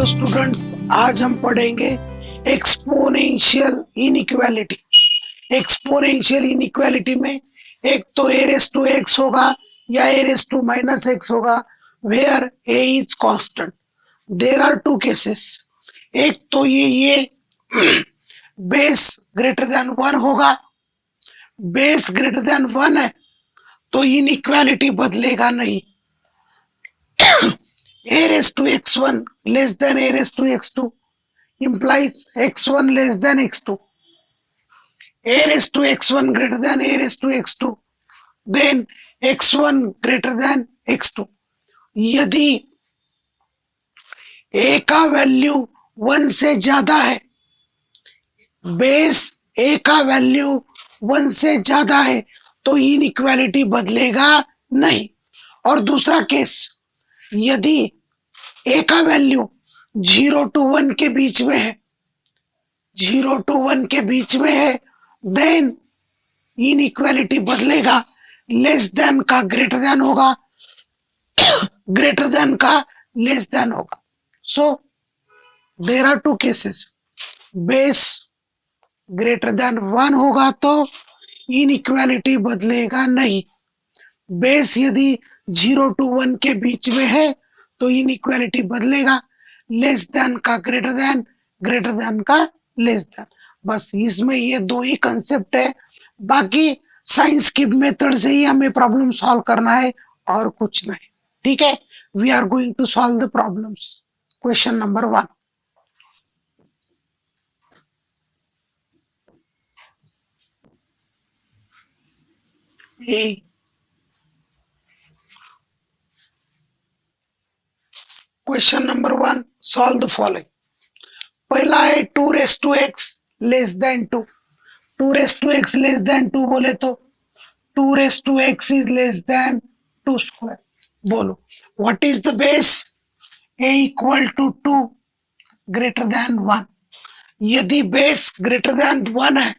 Hello students, आज हम पढ़ेंगे एक्सपोनेंशियल इनइक्वालिटी। एक्सपोनेंशियल इनइक्वालिटी में एक तो ए रेस टू एक्स होगा या a raise to minus x होगा, where a is constant. There are two cases. एक तो ये बेस ग्रेटर देन 1 होगा। बेस ग्रेटर देन 1 है तो इनइक्वालिटी बदलेगा नहीं। a raised to x1 less than a raised to x2 implies x1 less than x2. A raised to x1 greater than a raised to x2, then x1 greater than x2. यदि a का value 1 से ज्यादा है, base a का value 1 से ज्यादा है तो इनइक्वालिटी बदलेगा नहीं। और दूसरा केस, यदि a का वैल्यू 0 to 1 के बीच में है, 0 to 1 के बीच में है, देन इनइक्वालिटी बदलेगा। लेस देन का ग्रेटर देन होगा, ग्रेटर देन का लेस देन होगा। So there are two cases. Base greater than 1 होगा तो इनइक्वालिटी बदलेगा नहीं। बेस यदि 0 to 1 के बीच में है तो इनइक्वालिटी बदलेगा। लेस देन का ग्रेटर देन का लेस देन। बस इसमें ये दो ही कंसेप्ट है, बाकी साइंस की मेथड से ही हमें प्रॉब्लम सॉल्व करना है और कुछ नहीं। ठीक है, we are going to solve the problems. Question number 1। Question number 1, solve the following. पहला है 2 raise to x less than 2। 2 raise to x less than 2 बोले तो 2 raise to x is less than 2 square. बोलो what is the base? a equal to 2 greater than 1। यदि base greater than 1 है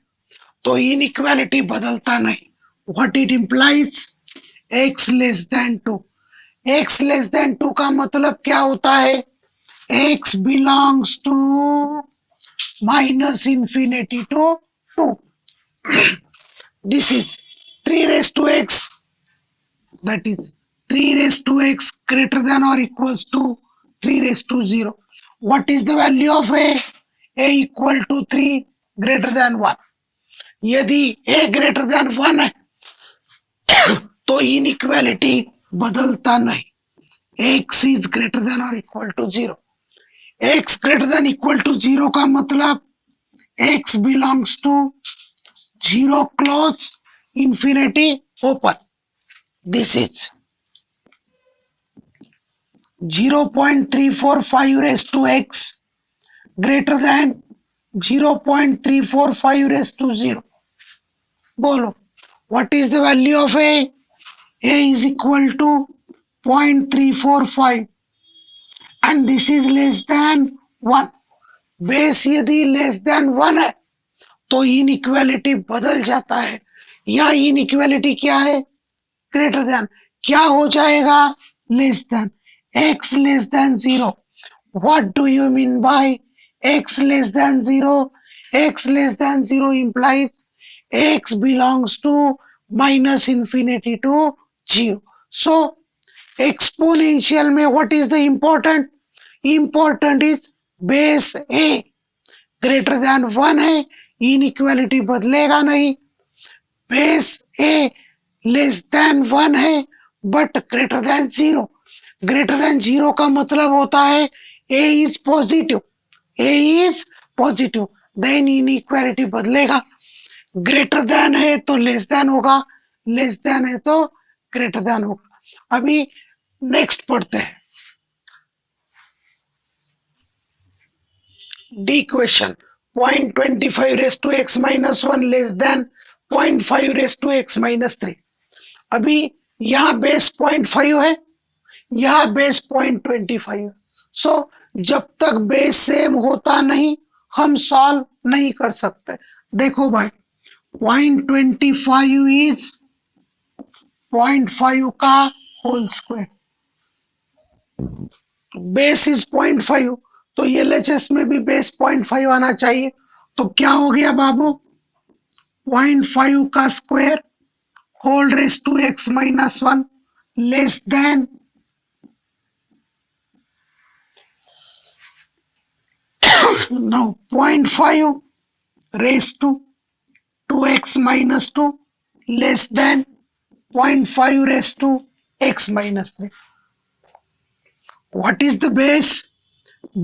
तो inequality बदलता नहीं। What it implies? x less than 2। x less than 2 का मतलब क्या होता है? x belongs to minus infinity to 2. This is 3 raised to x, that is 3 raised to x greater than or equals to 3 raised to 0. What is the value of a? a equal to 3 greater than 1. यदि a greater than 1 है तो inequality बदलता नहीं। x is greater than or equal to 0. x greater than equal to 0 का मतलब x belongs to 0 close, infinity open. This is 0.345 raised to x greater than 0.345 raised to 0. बोलो what is the value of a? a is equal to 0.345 and this is less than 1. Base यदि less than 1 है तो inequality बदल जाता है। या inequality क्या है? Greater than. क्या हो जाएगा? Less than. x less than 0। What do you mean by x less than 0? x less than 0 implies x belongs to minus infinity to 0. So exponential में what is the important? Important is base a greater than 1 है, inequality बदलेगा नहीं। Base a less than 1 है but greater than 0। Greater than 0 का मतलब होता है a is positive. a is positive, then inequality बदलेगा। ग्रेटर देन है तो लेस देन होगा, लेस देन है तो ग्रेटर देन होगा। अभी नेक्स्ट पढ़ते हैं। D question, 0.25 raised to x minus 1 less than 0.5 raised to x minus 3। अभी यहाँ बेस 0.5 है, यहाँ बेस 0.25 है। सो जब तक बेस सेम होता नहीं हम सॉल्व नहीं कर सकते। देखो भाई 0.25 इज 0.5 का होल स्क्वायर, बेस इज 0.5 तो एलएचएस में भी बेस 0.5 आना चाहिए। तो क्या हो गया बाबू, 0.5 का square whole raise to x minus 1 less than now 0.5 raised to 2x minus 2 less than 0.5 raised to x minus 3. What is the base?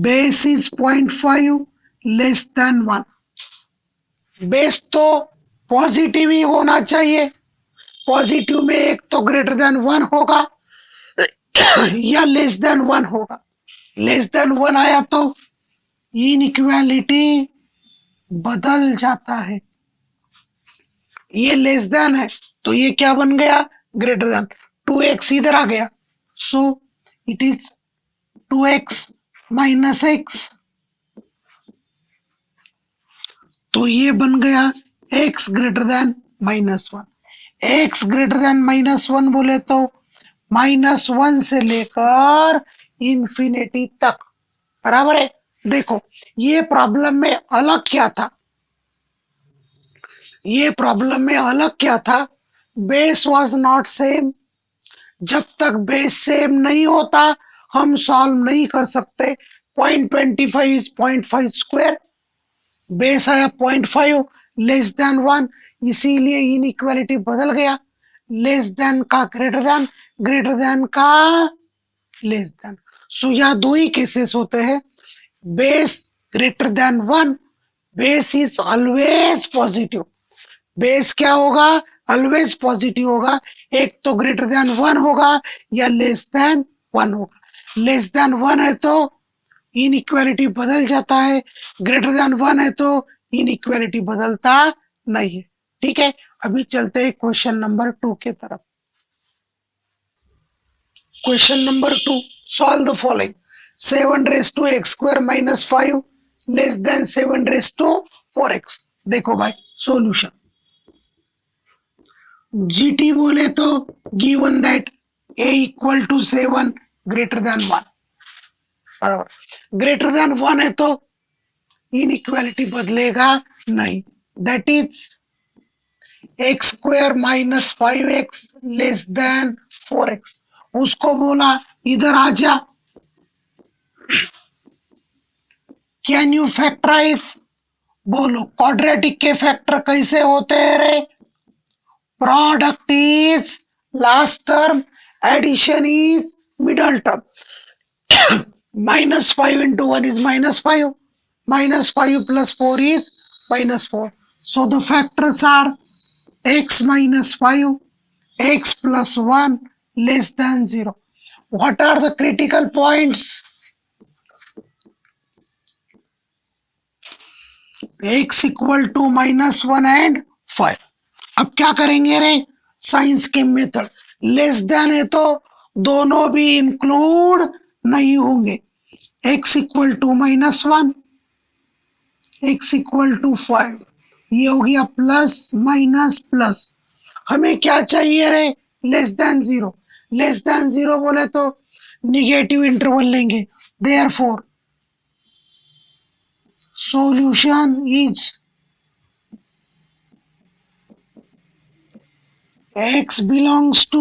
Base is 0.5 less than 1. Base तो पॉजिटिव ही होना चाहिए, पॉजिटिव में एक तो ग्रेटर देन 1 होगा या less than 1 होगा। लेस देन 1 आया तो इनइक्वालिटी बदल जाता है। ये लेस देन है तो ये क्या बन गया, ग्रेटर देन। 2x इधर आ गया, so it is 2x minus x, तो ये बन गया x greater then minus 1। x greater then minus 1 बोले तो -1 से लेकर इंफिनिटी तक, बराबर है। देखो ये प्रॉब्लम में अलग क्या था, ये प्रॉब्लम में अलग क्या था, बेस वाज नॉट सेम। जब तक बेस सेम नहीं होता हम सॉल्व नहीं कर सकते। 0.25 इज 0.5 स्क्वायर, बेस आया 0.5 लेस देन 1, इसीलिए इनइक्वालिटी बदल गया। लेस देन का ग्रेटर देन का लेस देन। सो यहाँ दो ही केसेस होते हैं, base greater than 1, base is always positive. Base क्या होगा, ऑलवेज पॉजिटिव होगा। एक तो ग्रेटर देन 1 होगा या लेस देन 1 होगा। लेस देन 1 है तो इनइक्वालिटी बदल जाता है, ग्रेटर देन 1 है तो इनइक्वालिटी बदलता नहीं है। ठीक है, अभी चलते हैं क्वेश्चन नंबर 2 के तरफ। Question number 2, solve the following. 7 raise to x square minus 5 less than 7 raise to 4x। देखो भाई सॉल्यूशन, जीटी बोले तो given that a equal to 7 greater than 1, बराबर। ग्रेटर देन 1 है तो इनइक्वालिटी बदलेगा नहीं, that is x square minus 5x less than 4x। उसको बोला इधर आ जा, कैन यू फैक्टराइज, बोलो क्वाड्रेटिक के फैक्टर कैसे होते हैं रे, product is last term, addition is middle term. -5 into 1 is -5, -5 plus 4 is -4. So the factors are x minus 5, x plus 1 less than 0. What are the critical points? x equal to -1 and 5. अब क्या करेंगे रे, science के method. Less than है तो दोनों भी include नहीं होंगे। x equal to -1, x equal to 5, ये हो गया प्लस माइनस प्लस। हमें क्या चाहिए रे, लेस देन 0। लेस देन 0 बोले तो निगेटिव इंटरवल लेंगे, therefore solution is x belongs to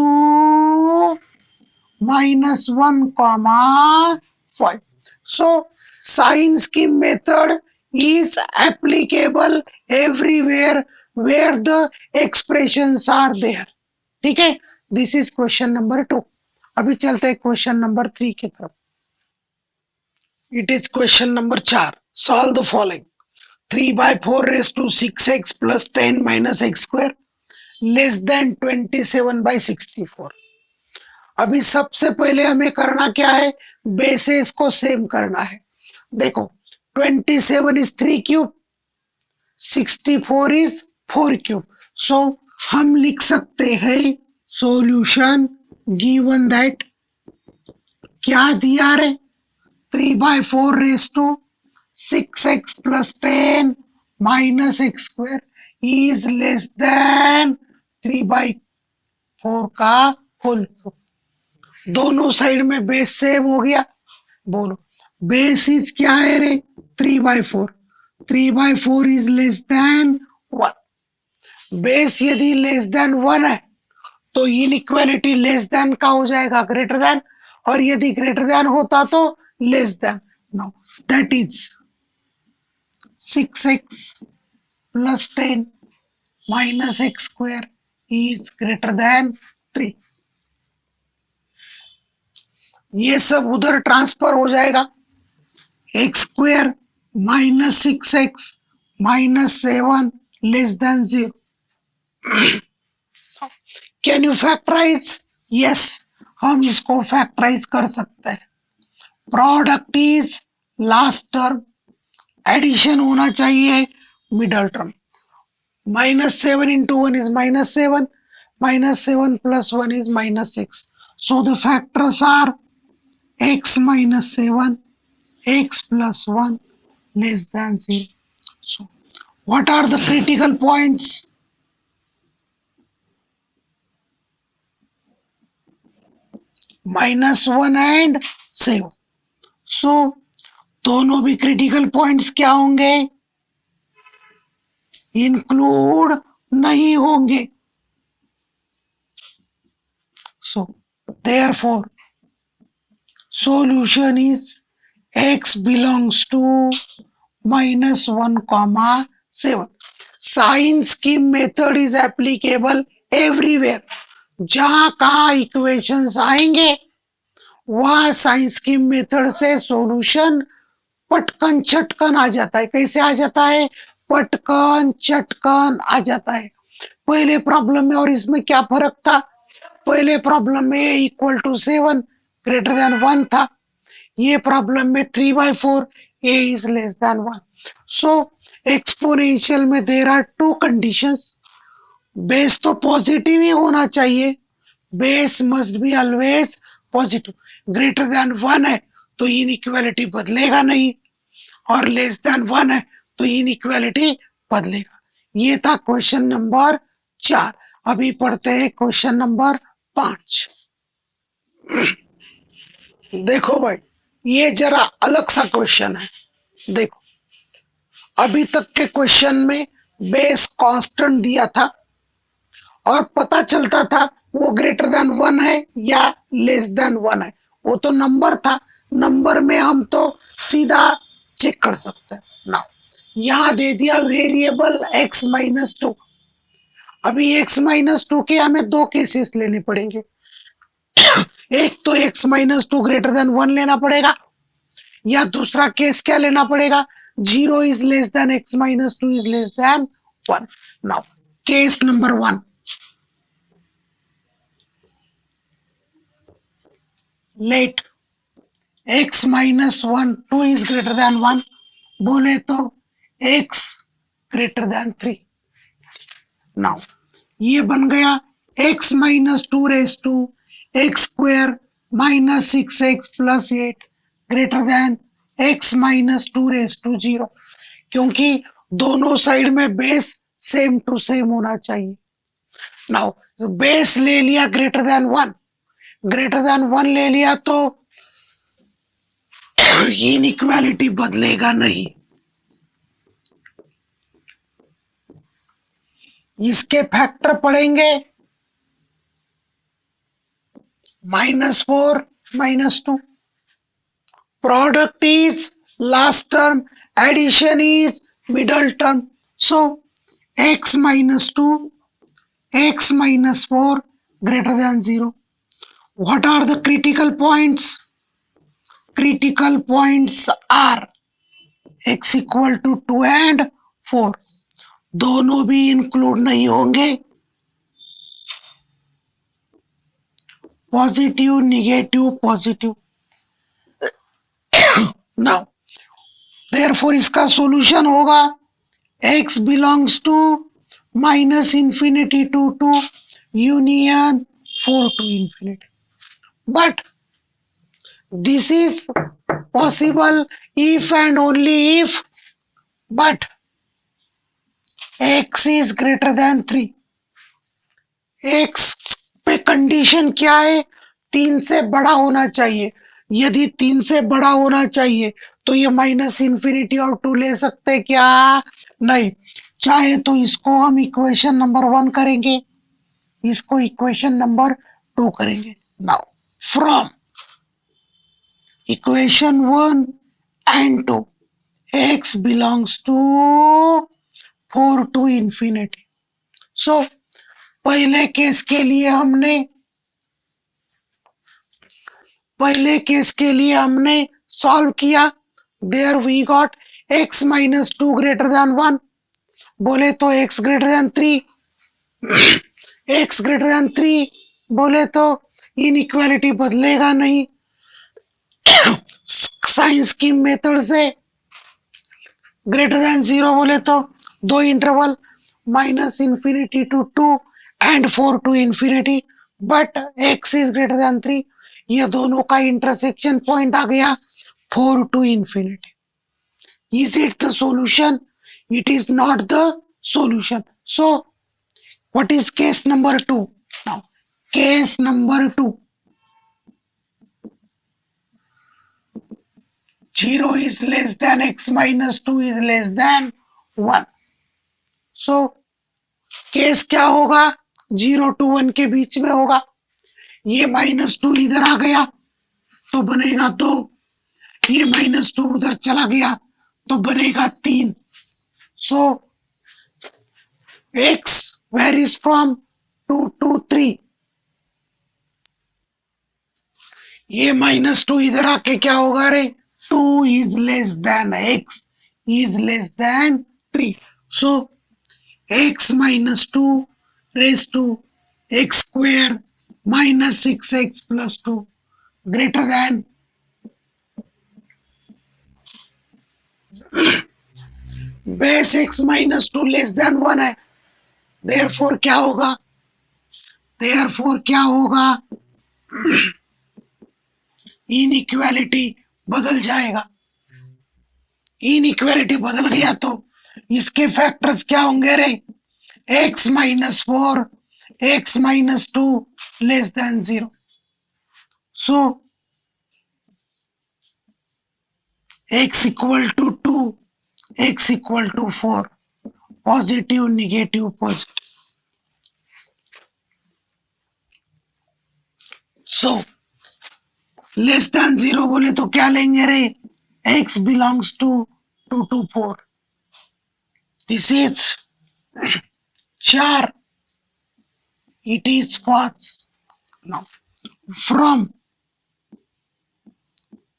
-1, 5. So science की method is applicable everywhere where the expressions are there. ठीक है, this is question number 2. अभी चलते हैं क्वेश्चन नंबर 3 की तरफ। It is question number 4. Solve the following. 3/4 raised to 6x plus 10 minus x square less than 27/64। अभी सबसे पहले हमें करना क्या है, बेसेस को सेम करना है। देखो 27 इज 3 क्यूब, 64 इज 4 क्यूब। सो हम लिख सकते हैं सॉल्यूशन गिवन दैट, क्या दिया रे, 3/4 raise to 6x plus 10 minus x square is less than 3/4 का होल क्यूब। दोनों साइड में बेस सेम हो गया, बोलो बेस इज क्या है रे? 3/4। 3/4 इज लेस देन 1। बेस यदि लेस देन 1 है तो इनइक्वालिटी लेस देन का हो जाएगा ग्रेटर देन, और यदि ग्रेटर देन होता तो less then. Now that is 6x plus 10 minus x square is greater than 3। ये सब उधर ट्रांसफर हो जाएगा। x square minus 6x minus 7 less than 0। Can you factorise? Yes, हम इसको फैक्टराइज कर सकते हैं। Product is last term, addition होना चाहिए middle term. -7 into 1 is -7, -7 plus 1 is -6, so the factors are x minus 7, x plus 1 less than 0। So what are the critical points? -1 and 7। so दोनों भी critical points क्या होंगे? Include नहीं होंगे। So therefore solution is x belongs to -1, 7। Sign scheme method is applicable everywhere. जहां कहा equations आएंगे वहां साइन स्कीम मेथड से सॉल्यूशन पटकन चटकन आ जाता है। कैसे आ जाता है? पटकन चटकन आ जाता है। पहले प्रॉब्लम में और इसमें क्या फर्क था? पहले प्रॉब्लम में a equal to 7 greater than 1 था। ये प्रॉब्लम में 3/4 a is less than 1। So exponential में देयर आर 2 कंडीशंस। बेस तो पॉजिटिव ही होना चाहिए, base must be always positive. Greater than 1 है तो इनइक्वालिटी बदलेगा नहीं, और लेस देन 1 है तो इनइक्वालिटी बदलेगा। ये था क्वेश्चन नंबर 4। अभी पढ़ते हैं क्वेश्चन नंबर 5। देखो भाई, ये जरा अलग सा क्वेश्चन है। देखो, अभी तक के क्वेश्चन में बेस कांस्टेंट दिया था और पता चलता था वो ग्रेटर देन 1 है या लेस देन 1 है। वो तो नंबर था, नंबर में हम तो सीधा चेक कर सकते हैं। नाउ यहां दे दिया वेरिएबल x-2। अभी x-2 के हमें 2 केसेस लेने पड़ेंगे। एक तो x-2 ग्रेटर देन 1 लेना पड़ेगा, या दूसरा केस क्या लेना पड़ेगा? 0 is less than x-2 is less than 1। Now case number 1, let x-1 2 is greater than 1, बोले तो x ग्रेटर देन 3। नाउ ये बन गया x-2 raise to x square minus 6x plus 8 greater than x-2 raise to 0, क्योंकि दोनों side में base same to same होना चाहिए। नाउ बेस ले लिया ग्रेटर देन 1, ग्रेटर देन 1 ले लिया तो इनइक्वालिटी बदलेगा नहीं। इसके फैक्टर पड़ेंगे -4 -2। Product is last term, addition is middle term. So x-2 x-4 greater than 0। What are the critical points? Critical points are x equal to 2 and 4। दोनों भी include नहीं होंगे। Positive negative positive. Now therefore इसका solution होगा x belongs to -infinity to 2 union 4 to infinity। But this is possible if and only if but x is greater than 3। x पे condition क्या है? 3 से बड़ा होना चाहिए। यदि 3 से बड़ा होना चाहिए तो ये माइनस इन्फिनिटी और 2 ले सकते क्या? नहीं। चाहे तो इसको हम इक्वेशन नंबर 1 करेंगे, इसको इक्वेशन नंबर 2 करेंगे। Now from equation 1 and 2 x belongs to 4 to infinity. So पहले केस के लिए हमने सॉल्व किया। There we got x minus 2 greater than 1, बोले तो x greater than 3, x greater than 3 बोले तो इनइक्वालिटी बदलेगा नहीं। साइंस की मेथड से ग्रेटर देन 0 बोले तो दो interval minus infinity to 2 and 4 to infinity, but x is greater than 3, ये दोनों का इंटरसेक्शन पॉइंट आ गया 4 to infinity. Is it the solution? It is not the solution. So what is case number 2? Now case number 2, 0 is less than x minus 2 is less than 1. So case क्या होगा? 0 to 1 के बीच में होगा। ये -2 इधर आ गया तो बनेगा 2, ये -2 उधर चला गया तो बनेगा 3। सो x varies from 2 to 3। ये -2 इधर आके क्या होगा रे? 2 is less than x is less than 3। So x minus 2 raised to x square minus 6x plus 2 greater than base x minus 2 less than 1 है। देयरफॉर क्या होगा? इनइक्वालिटी बदल जाएगा। इनइक्वालिटी बदल गया तो इसके फैक्टर्स क्या होंगे रे? x minus 4, x minus 2 less than 0। So x equal to 2, x equal to 4, positive negative positive. So less than 0 बोले तो क्या लेंगे रे? x belongs to 2 to 4। This is 4, it is false। Now from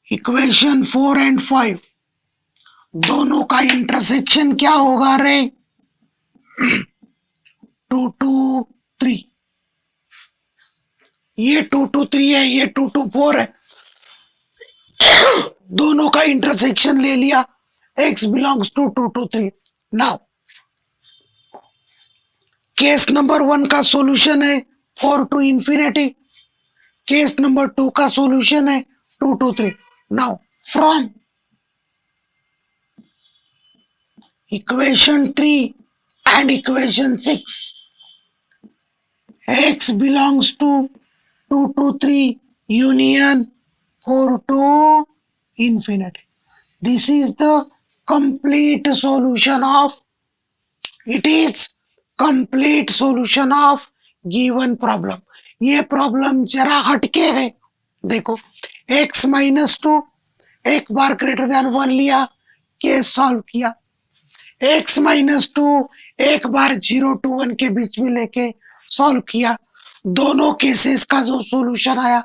equation 4 and 5 दोनों का intersection क्या होगा रे? 2 to 3। ये 2 to 3 है, ये 2 to 4 है। दोनों का इंटरसेक्शन ले लिया, x belongs to 2 to 3। Now case number 1 का सॉल्यूशन है 4 to infinity, केस नंबर 2 का सॉल्यूशन है 2 to 3। Now from equation 3 and equation 6 x belongs to 2 to 3 union 4 to infinity। This is the complete solution of given problem। ये problem जरा हटके है। देखो x minus 2 एक बार ग्रेटर देन 1 लिया, case solve किया। x minus 2 एक बार 0 to 1 के बीच में लेके सॉल्व किया। दोनों केसेस का जो सॉल्यूशन आया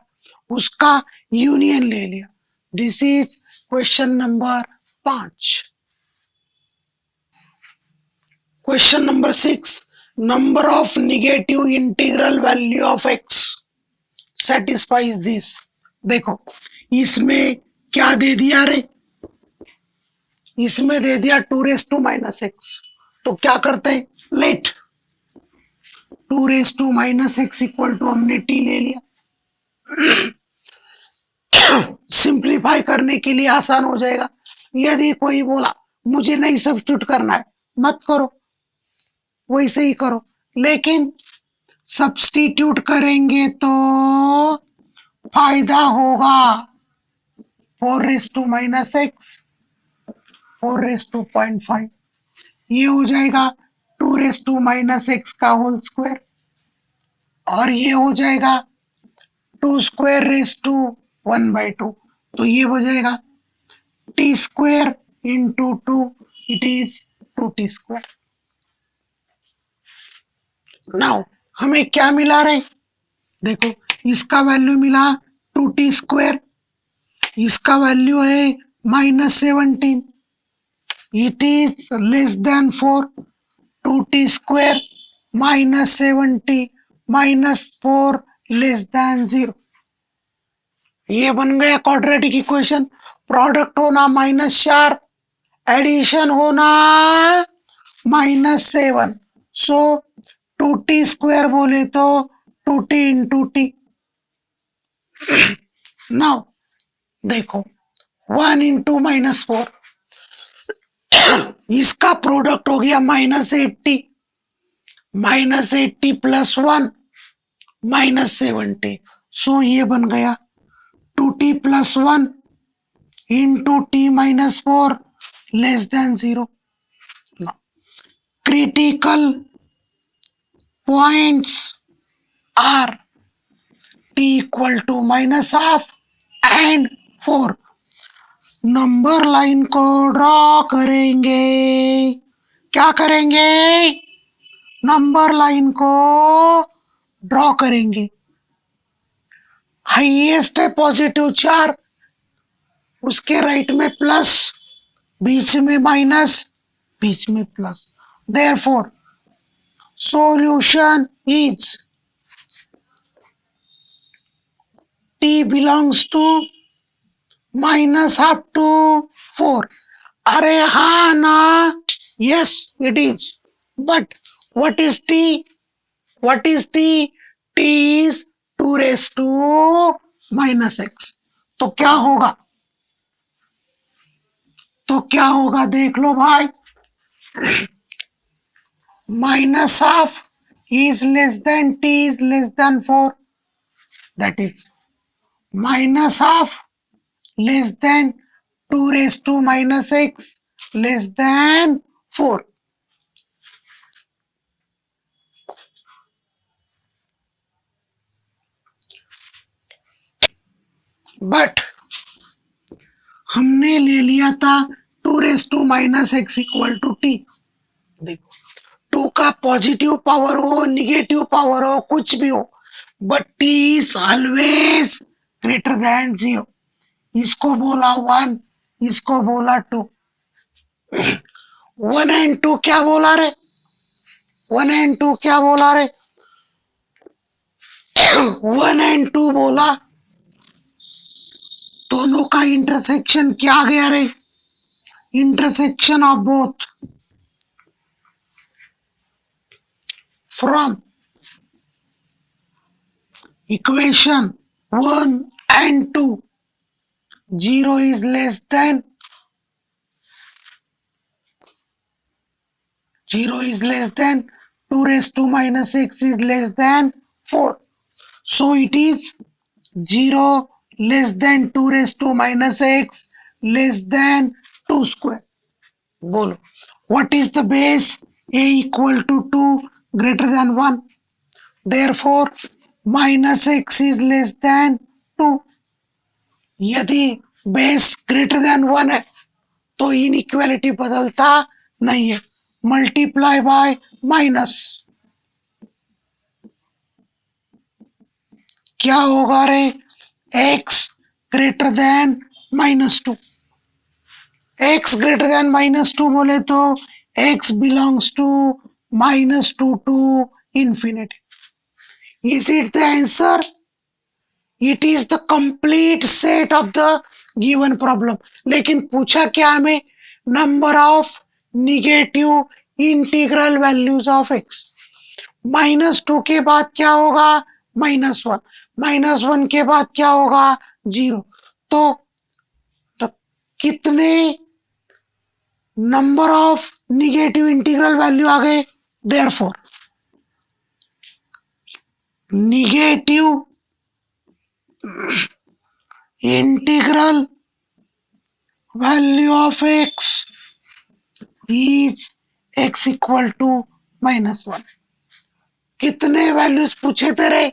उसका यूनियन ले लिया। This is question number 5। Question number 6, number of negative integral value of x satisfies this. देखो इसमें क्या दे दिया रे? इसमें दे दिया 2 raised to minus x। तो क्या करते हैं? Let 2 raised to minus x equal to हमने t ले लिया। सिंप्लीफाई करने के लिए आसान हो जाएगा। यदि कोई बोला मुझे नहीं सब्स्टिट्यूट करना है, मत करो, वैसे ही करो, लेकिन सब्स्टिट्यूट करेंगे तो फायदा होगा। 4⁻x 4⁻5, ये हो जाएगा 2⁻x का होल स्क्वायर, और ये हो जाएगा 2^1/2, तो ये हो जाएगा t² into 2, it is 2t²। Now हमें क्या मिला रे? देखो, इसका वैल्यू मिला 2t², इसका वैल्यू है -17, it is less then 4, 2t² -70 -4 less than 0। ये बन गया क्वाड्रेटिक इक्वेशन। प्रोडक्ट होना -4, एडिशन होना -7, सो 2t² बोले तो 2t इंटू टी। नाउ देखो, 1 इंटू -4, इसका प्रोडक्ट हो गया -80, -80 प्लस 1 -70, सो ये बन गया 2t plus 1 into t-4 less than 0। Critical points are t equal to -12 and 4। Number line को ड्रॉ करेंगे। क्या करेंगे? नंबर लाइन को ड्रॉ करेंगे। हाईएस्ट है पॉजिटिव 4, उसके राइट में प्लस, बीच में माइनस, बीच में plus. Therefore solution is t belongs to -12 to 4। अरे हाँ ना, yes it is, but what is t? What is t? t is 2⁻x। तो क्या होगा? देख लो भाई, -12 is less than t is less than 4, that is -12 less than 2⁻x less than 4। But हमने ले लिया था 2⁻x इक्वल टू टी। देखो, 2 का पॉजिटिव पावर हो, निगेटिव पावर हो, कुछ भी हो, but T is always greater than 0। इसको बोला 1, इसको बोला 2। 1 एंड 2 क्या बोला रे? 1 एंड 2 क्या बोला रे? 1 एंड 2 बोला, दोनों का इंटरसेक्शन क्या गया रे? Intersection of both from equation 1 and 2, 0 is less than 2⁻x is less than 4, so it is 0 less than 2⁻x less than 2²। बोलो, what is the base? a equal to 2 greater than 1, therefore -x is less than 2। यदि base greater than 1 है तो inequality बदलता नहीं है, multiply by minus. क्या होगा रे? x greater than -2। x greater than -2 बोले तो x belongs to -2 to infinity. Is it the answer? It is the complete set of the given problem. लेकिन पूछा क्या हमें? Number of negative integral values of x। -2 के बाद क्या होगा? -1, -1 के बाद क्या होगा? 0। तो कितने number of negative integral value आ गए? Therefore negative integral value of x is x equal to -1। कितने वैल्यूज पूछे तेरे?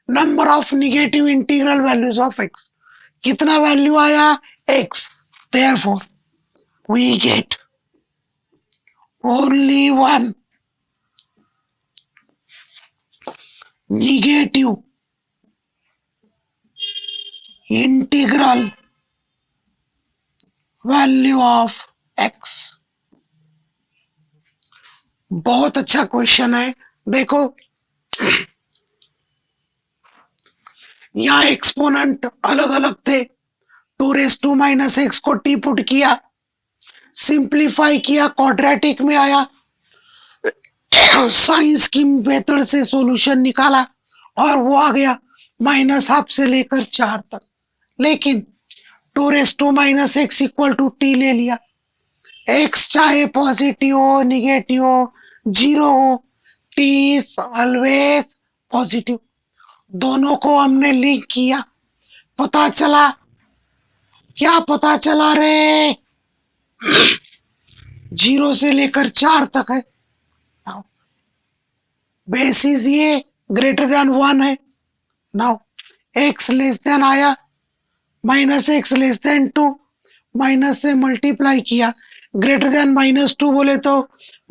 Number of negative integral values of x. कितना वैल्यू आया? X. Therefore we get only one negative integral value of x. बहुत अच्छा question है। देखो यहां एक्सपोनेंट अलग अलग थे। 2⁻⁻x को टी पुट किया, सिंप्लीफाई किया, क्वाड्रेटिक में आया, साइंस की मेथड से सॉल्यूशन निकाला और वो आ गया -12 से लेकर 4 तक। लेकिन 2⁻⁻x इक्वल टू टी ले लिया। एक्स चाहे पॉजिटिव हो, निगेटिव हो, जीरो हो, टी इज ऑलवेज पॉजिटिव। दोनों को हमने लिंक किया, पता चला क्या? पता चला रे 0 से लेकर 4 तक है। बेसिस ये >1 है। नाउ x लेस देन आया, -x लेस देन 2, माइनस से मल्टीप्लाई किया, >-2 बोले तो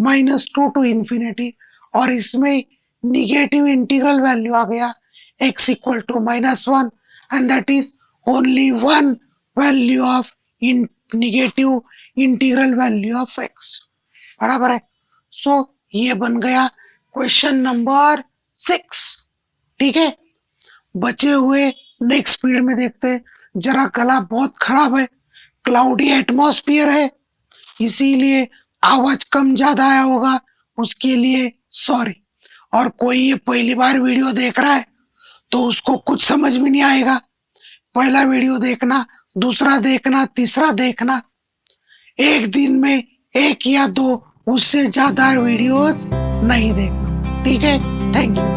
-2 टू इंफिनिटी, और इसमें निगेटिव इंटीग्रल वैल्यू आ गया x equal to -1 and that is only one value of negative integral value of x। बराबर है। सो ये बन गया क्वेश्चन नंबर 6। ठीक है, बचे हुए नेक्स्ट स्पीड में देखते हैं। जरा गला बहुत खराब है, क्लाउडी एटमॉस्फेयर है, इसीलिए आवाज कम ज्यादा आया होगा, उसके लिए सॉरी। और कोई ये पहली बार वीडियो देख रहा है तो उसको कुछ समझ में नहीं आएगा। पहला वीडियो देखना, दूसरा देखना, तीसरा देखना। एक दिन में 1 या 2, उससे ज्यादा वीडियोस नहीं देखना। ठीक है, थैंक यू।